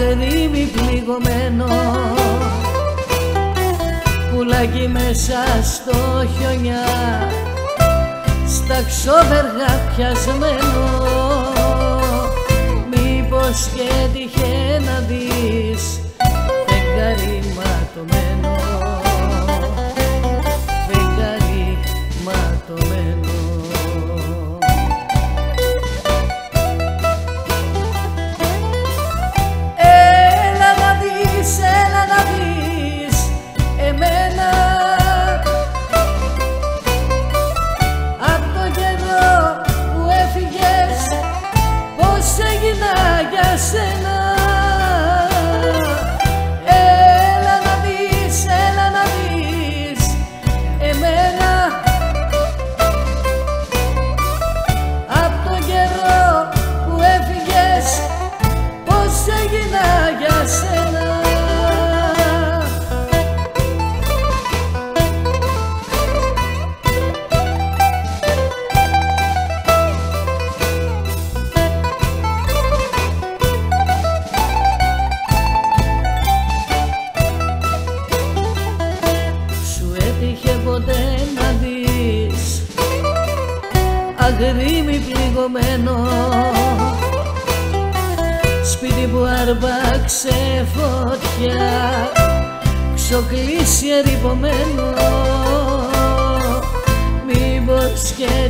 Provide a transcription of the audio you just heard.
αγρίμι πληγωμένο, πουλάκι μέσα στο χιονιά, στα ξόβεργα πιασμένο. Μήπως και τυχε να δεις φεγγάρι ματωμένο, φεγγάρι ματωμένο. Έλα να δεις εμένα, απ' το καιρό που έφυγες πώς έγινα για σένα. Έλα να δεις εμένα, απ' το καιρό που έφυγες πώς έγινα για σένα. Ποτέ να δεις αγρίμι πληγωμένο, σπίτι που άρπαξε φωτιά, ξοκλήσει ερειπωμένο. Μήπως και